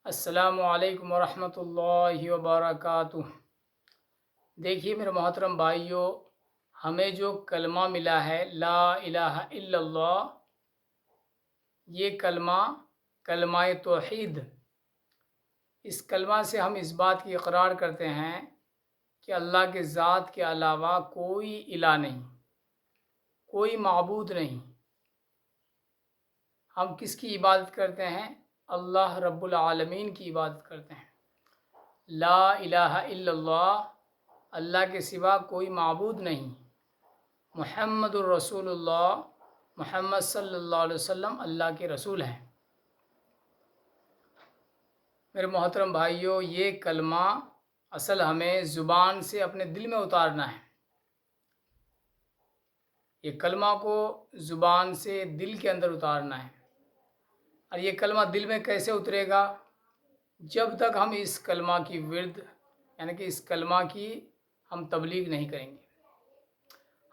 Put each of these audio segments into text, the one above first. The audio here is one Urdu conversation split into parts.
السلام علیکم ورحمۃ اللہ وبرکاتہ۔ دیکھیے میرے محترم بھائیوں، ہمیں جو کلمہ ملا ہے لا الہ الا اللہ، یہ کلمہ توحید، اس کلمہ سے ہم اس بات کی اقرار کرتے ہیں کہ اللہ کے ذات کے علاوہ کوئی الہ نہیں، کوئی معبود نہیں۔ ہم کس کی عبادت کرتے ہیں؟ اللہ رب العالمین کی عبادت کرتے ہیں۔ لا الہ الا اللہ، اللہ کے سوا کوئی معبود نہیں۔ محمد الرسول اللہ، محمد صلی اللہ علیہ وسلم اللہ کے رسول ہیں۔ میرے محترم بھائیوں، یہ کلمہ اصل ہمیں زبان سے اپنے دل میں اتارنا ہے۔ یہ کلمہ کو زبان سے دل کے اندر اتارنا ہے۔ اور یہ کلمہ دل میں کیسے اترے گا؟ جب تک ہم اس کلمہ کی ورد یعنی کہ اس کلمہ کی ہم تبلیغ نہیں کریں گے۔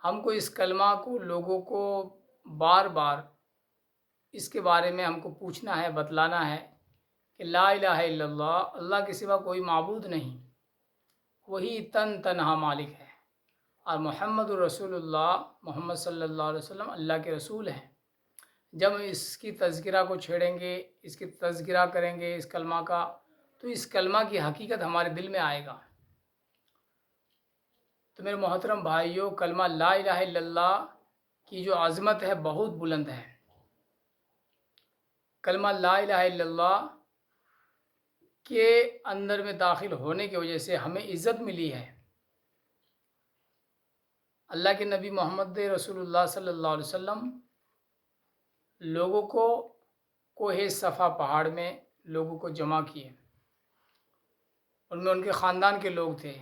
ہم کو اس کلمہ کو لوگوں کو بار بار اس کے بارے میں ہم کو پوچھنا ہے، بتلانا ہے کہ لا الہ الا اللہ، اللہ کے سوا کوئی معبود نہیں، وہی تنہا مالک ہے، اور محمد الرسول اللہ، محمد صلی اللہ علیہ وسلم اللہ کے رسول ہیں۔ جب ہم اس کی تذکرہ کو چھیڑیں گے، اس کی تذکرہ کریں گے اس کلمہ کا، تو اس کلمہ کی حقیقت ہمارے دل میں آئے گا۔ تو میرے محترم بھائیوں، کلمہ لا الہ الا اللہ کی جو عظمت ہے بہت بلند ہے۔ کلمہ لا الہ الا اللہ کے اندر میں داخل ہونے کی وجہ سے ہمیں عزت ملی ہے۔ اللہ کے نبی محمد رسول اللہ صلی اللہ علیہ وسلم لوگوں کو کوہ صفا پہاڑ میں لوگوں کو جمع کیے۔ ان میں ان کے خاندان کے لوگ تھے،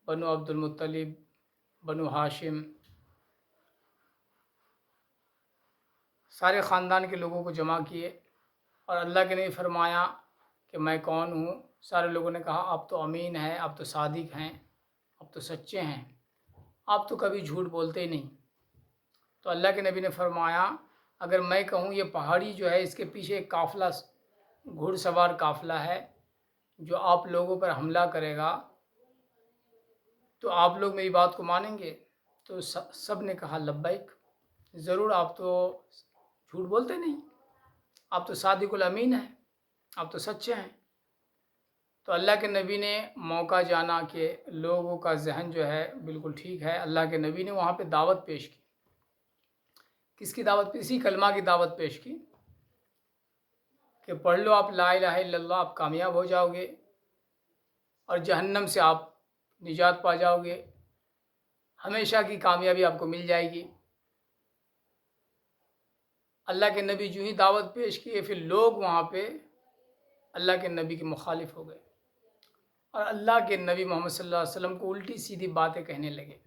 بنو عبد المطلب، بنو ہاشم، سارے خاندان کے لوگوں کو جمع کیے، اور اللہ کے نبی فرمایا کہ میں کون ہوں؟ سارے لوگوں نے کہا آپ تو امین ہیں، آپ تو صادق ہیں، آپ تو سچے ہیں، آپ تو کبھی جھوٹ بولتے ہی نہیں۔ تو اللہ کے نبی نے فرمایا اگر میں کہوں یہ پہاڑی جو ہے اس کے پیچھے ایک قافلہ، گھڑ سوار قافلہ ہے جو آپ لوگوں پر حملہ کرے گا، تو آپ لوگ میری بات کو مانیں گے؟ تو سب نے کہا لبیک، ضرور، آپ تو جھوٹ بولتے نہیں، آپ تو صادق الامین ہیں، آپ تو سچے ہیں۔ تو اللہ کے نبی نے موقع جانا کہ لوگوں کا ذہن جو ہے بالکل ٹھیک ہے، اللہ کے نبی نے وہاں پہ دعوت پیش کی۔ کس کی دعوت پیش؟ اسی کلمہ کی دعوت پیش کی کہ پڑھ لو آپ لا الہ الا اللہ، آپ کامیاب ہو جاؤ گے اور جہنم سے آپ نجات پا جاؤ گے، ہمیشہ کی کامیابی آپ کو مل جائے گی۔ اللہ کے نبی جو ہی دعوت پیش کیے، پھر لوگ وہاں پہ اللہ کے نبی کے مخالف ہو گئے اور اللہ کے نبی محمد صلی اللہ علیہ وسلم کو الٹی سیدھی باتیں کہنے لگے۔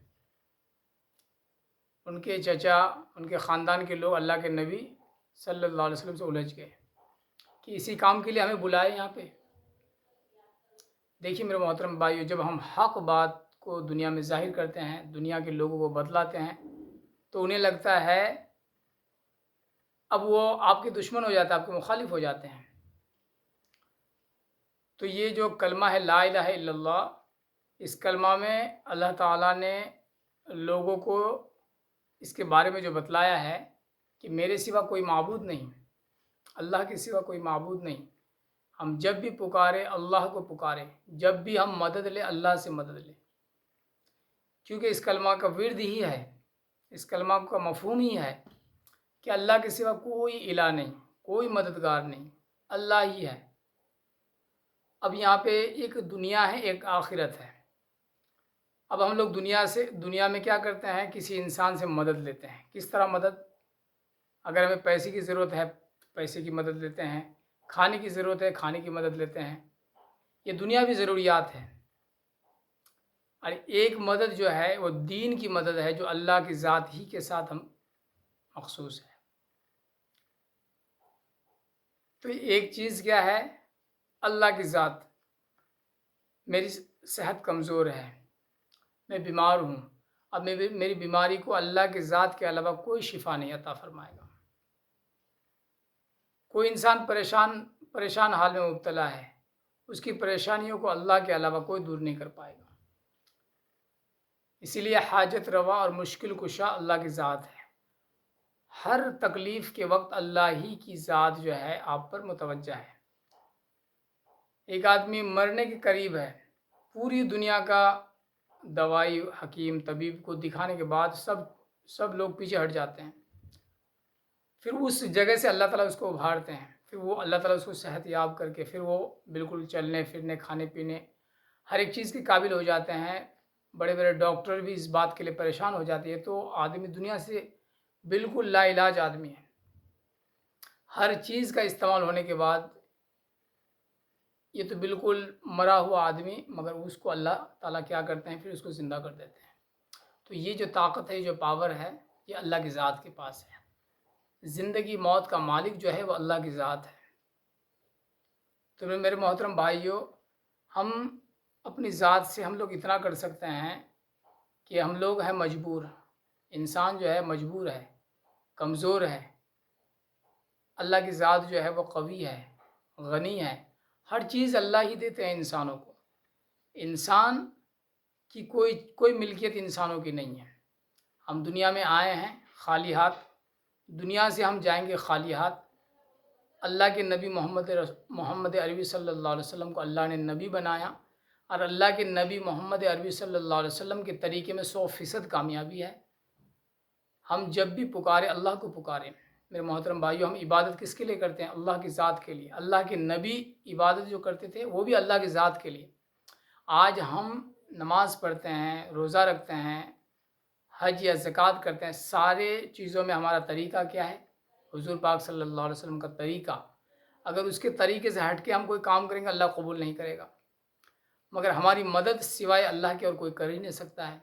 ان کے چچا، ان کے خاندان کے لوگ اللہ کے نبی صلی اللہ علیہ وسلم سے الجھ گئے کہ اسی کام کے لیے ہمیں بلائے یہاں پہ۔ دیکھیے میرے محترم بھائیو، جب ہم حق بات کو دنیا میں ظاہر کرتے ہیں، دنیا کے لوگوں کو بتلاتے ہیں، تو انہیں لگتا ہے اب وہ آپ کے دشمن ہو جاتے ہیں، آپ کے مخالف ہو جاتے ہیں۔ تو یہ جو کلمہ ہے لا الہ الا اللہ، اس کلمہ میں اللہ تعالیٰ نے لوگوں کو اس کے بارے میں جو بتلایا ہے کہ میرے سوا کوئی معبود نہیں، اللہ کے سوا کوئی معبود نہیں۔ ہم جب بھی پکارے اللہ کو پکارے، جب بھی ہم مدد لیں اللہ سے مدد لیں، کیونکہ اس کلمہ کا ورد ہی ہے، اس کلمہ کا مفہوم ہی ہے کہ اللہ کے سوا کوئی الہ نہیں، کوئی مددگار نہیں، اللہ ہی ہے۔ اب یہاں پہ ایک دنیا ہے، ایک آخرت ہے۔ اب ہم لوگ دنیا میں کیا کرتے ہیں؟ کسی انسان سے مدد لیتے ہیں۔ کس طرح مدد؟ اگر ہمیں پیسے کی ضرورت ہے، پیسے کی مدد لیتے ہیں، کھانے کی ضرورت ہے، کھانے کی مدد لیتے ہیں، یہ دنیاوی ضروریات ہے۔ اور ایک مدد جو ہے وہ دین کی مدد ہے، جو اللہ کی ذات ہی کے ساتھ ہم مخصوص ہے۔ تو ایک چیز کیا ہے؟ اللہ کی ذات، میری صحت کمزور ہے، میں بیمار ہوں، اب میری بیماری کو اللہ کی ذات کے علاوہ کوئی شفا نہیں عطا فرمائے گا۔ کوئی انسان پریشان حال میں مبتلا ہے، اس کی پریشانیوں کو اللہ کے علاوہ کوئی دور نہیں کر پائے گا۔ اسی لیے حاجت روا اور مشکل کشا اللہ کی ذات ہے۔ ہر تکلیف کے وقت اللہ ہی کی ذات جو ہے آپ پر متوجہ ہے۔ ایک آدمی مرنے کے قریب ہے، پوری دنیا کا دوائی حکیم طبیب کو دکھانے کے بعد سب لوگ پیچھے ہٹ جاتے ہیں، پھر اس جگہ سے اللہ تعالیٰ اس کو ابھارتے ہیں، پھر وہ اللہ تعالیٰ اس کو صحت یاب کر کے پھر وہ بالکل چلنے پھرنے کھانے پینے ہر ایک چیز کے قابل ہو جاتے ہیں۔ بڑے بڑے ڈاکٹر بھی اس بات کے لیے پریشان ہو جاتے ہیں، تو آدمی دنیا سے بالکل لا علاج آدمی ہے۔ ہر چیز کا استعمال ہونے کے بعد یہ تو بالکل مرا ہوا آدمی، مگر اس کو اللہ تعالیٰ کیا کرتے ہیں، پھر اس کو زندہ کر دیتے ہیں۔ تو یہ جو طاقت ہے، جو پاور ہے، یہ اللہ کی ذات کے پاس ہے۔ زندگی موت کا مالک جو ہے وہ اللہ کی ذات ہے۔ تو میرے محترم بھائیوں، ہم اپنی ذات سے ہم لوگ اتنا کر سکتے ہیں کہ ہم لوگ ہیں مجبور، انسان جو ہے مجبور ہے، کمزور ہے۔ اللہ کی ذات جو ہے وہ قوی ہے، غنی ہے، ہر چیز اللہ ہی دیتے ہیں انسانوں کو۔ انسان کی کوئی ملکیت انسانوں کی نہیں ہے۔ ہم دنیا میں آئے ہیں خالی ہاتھ، دنیا سے ہم جائیں گے خالی ہاتھ۔ اللہ کے نبی محمد عربی صلی اللہ علیہ وسلم کو اللہ نے نبی بنایا، اور اللہ کے نبی محمد عربی صلی اللہ علیہ وسلم کے طریقے میں 100% کامیابی ہے۔ ہم جب بھی پکارے اللہ کو پکاریں۔ میرے محترم بھائیو، ہم عبادت کس کے لیے کرتے ہیں؟ اللہ کی ذات کے لیے۔ اللہ کے نبی عبادت جو کرتے تھے وہ بھی اللہ کی ذات کے لیے۔ آج ہم نماز پڑھتے ہیں، روزہ رکھتے ہیں، حج یا زکوٰۃ کرتے ہیں، سارے چیزوں میں ہمارا طریقہ کیا ہے؟ حضور پاک صلی اللہ علیہ وسلم کا طریقہ۔ اگر اس کے طریقے سے ہٹ کے ہم کوئی کام کریں گے، اللہ قبول نہیں کرے گا۔ مگر ہماری مدد سوائے اللہ کے اور کوئی کر ہی نہیں سکتا ہے۔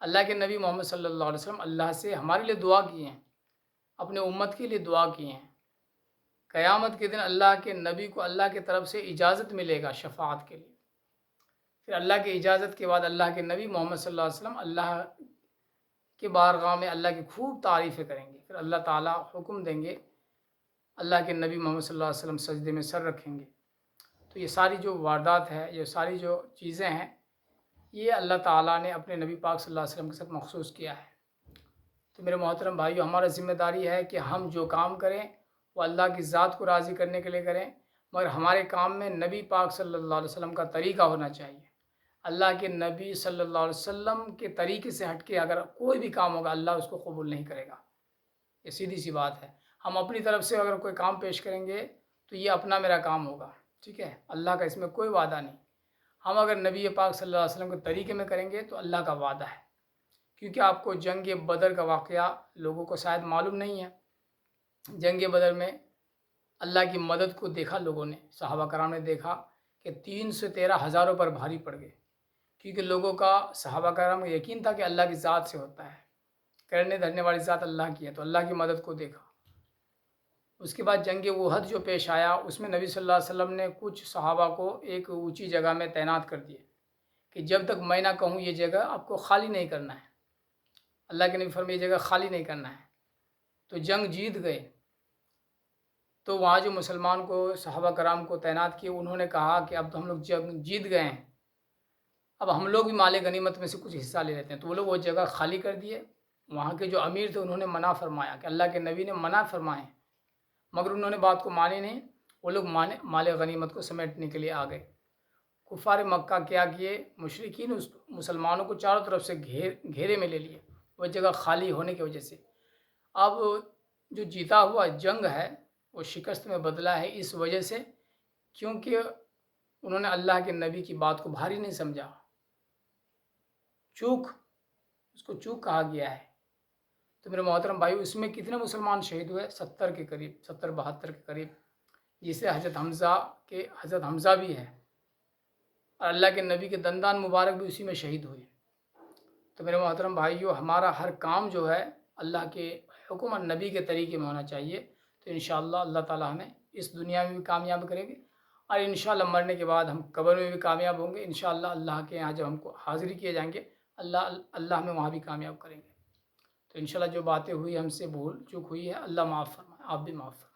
اللہ کے نبی محمد صلی اللہ علیہ وسلم اللہ سے ہمارے لیے دعا کیے ہیں، اپنے امت کے لیے دعا کیے ہیں۔ قیامت کے دن اللہ کے نبی کو اللہ کی طرف سے اجازت ملے گا شفاعت کے لیے۔ پھر اللہ کی اجازت کے بعد اللہ کے نبی محمد صلی اللہ علیہ وسلم اللہ کے بارگاہ میں اللہ کی خوب تعریفیں کریں گے۔ پھر اللہ تعالیٰ حکم دیں گے، اللہ کے نبی محمد صلی اللہ علیہ وسلم سجدے میں سر رکھیں گے۔ تو یہ ساری جو واردات ہے، یہ ساری جو چیزیں ہیں، یہ اللہ تعالیٰ نے اپنے نبی پاک صلی اللہ علیہ وسلم کے ساتھ مخصوص کیا ہے۔ تو میرے محترم بھائیو، ہمارا ذمہ داری ہے کہ ہم جو کام کریں وہ اللہ کی ذات کو راضی کرنے کے لیے کریں، مگر ہمارے کام میں نبی پاک صلی اللہ علیہ وسلم کا طریقہ ہونا چاہیے۔ اللہ کے نبی صلی اللہ علیہ وسلم کے طریقے سے ہٹ کے اگر کوئی بھی کام ہوگا، اللہ اس کو قبول نہیں کرے گا۔ یہ سیدھی سی بات ہے۔ ہم اپنی طرف سے اگر کوئی کام پیش کریں گے تو یہ اپنا میرا کام ہوگا، ٹھیک ہے؟ اللہ کا اس میں کوئی وعدہ نہیں۔ ہم اگر نبی پاک صلی اللہ علیہ وسلم کے طریقے میں کریں گے تو اللہ کا وعدہ ہے۔ کیونکہ آپ کو جنگ بدر کا واقعہ لوگوں کو شاید معلوم نہیں ہے۔ جنگ بدر میں اللہ کی مدد کو دیکھا لوگوں نے، صحابہ کرام نے دیکھا کہ 313 ہزاروں پر بھاری پڑ گئے، کیونکہ لوگوں کا، صحابہ کرام کا یقین تھا کہ اللہ کی ذات سے ہوتا ہے، کرنے دھرنے والی ذات اللہ کی ہے، تو اللہ کی مدد کو دیکھا۔ اس کے بعد جنگ احد جو پیش آیا، اس میں نبی صلی اللہ علیہ وسلم نے کچھ صحابہ کو ایک اونچی جگہ میں تعینات کر دیے کہ جب تک میں نہ کہوں یہ جگہ آپ کو خالی نہیں کرنا ہے۔ اللہ کے نبی فرمائے یہ جگہ خالی نہیں کرنا ہے۔ تو جنگ جیت گئے، تو وہاں جو مسلمان کو، صحابہ کرام کو تعینات کیے، انہوں نے کہا کہ اب تو ہم لوگ جنگ جیت گئے ہیں، اب ہم لوگ بھی مال غنیمت میں سے کچھ حصہ لے لیتے ہیں۔ تو وہ لوگ وہ جگہ خالی کر دیے۔ وہاں کے جو امیر تھے انہوں نے منع فرمایا کہ اللہ کے نبی نے منع فرمائے، مگر انہوں نے بات کو مانی نہیں۔ وہ لوگ مال غنیمت کو سمیٹنے کے لیے آ گئے۔ کفار مکہ کیا کیے؟ مشرکین اس مسلمانوں کو چاروں طرف سے گھیرے میں لے لیے، وہ جگہ خالی ہونے کی وجہ سے۔ اب جو جیتا ہوا جنگ ہے وہ شکست میں بدلا ہے، اس وجہ سے کیونکہ انہوں نے اللہ کے نبی کی بات کو بھاری نہیں سمجھا۔ چوک، اس کو چوک کہا گیا ہے۔ تو میرے محترم بھائیو، اس میں کتنے مسلمان شہید ہوئے؟ 70 کے قریب، 70-72 کے قریب، جسے حضرت حمزہ بھی ہے، اور اللہ کے نبی کے دندان مبارک بھی اسی میں شہید ہوئے۔ تو میرے محترم بھائیو، ہمارا ہر کام جو ہے اللہ کے حکم اور نبی کے طریقے میں ہونا چاہیے، تو انشاءاللہ اللہ تعالیٰ ہمیں اس دنیا میں بھی کامیاب کریں گے، اور انشاءاللہ مرنے کے بعد ہم قبر میں بھی کامیاب ہوں گے۔ انشاءاللہ اللہ کے یہاں جب ہم کو حاضری کیے جائیں گے، اللہ ہمیں وہاں بھی کامیاب کریں گے۔ تو انشاءاللہ جو باتیں ہوئی ہم سے بھول چوک ہوئی ہے، اللہ معاف فرمائے، آپ بھی معاف فرمائے۔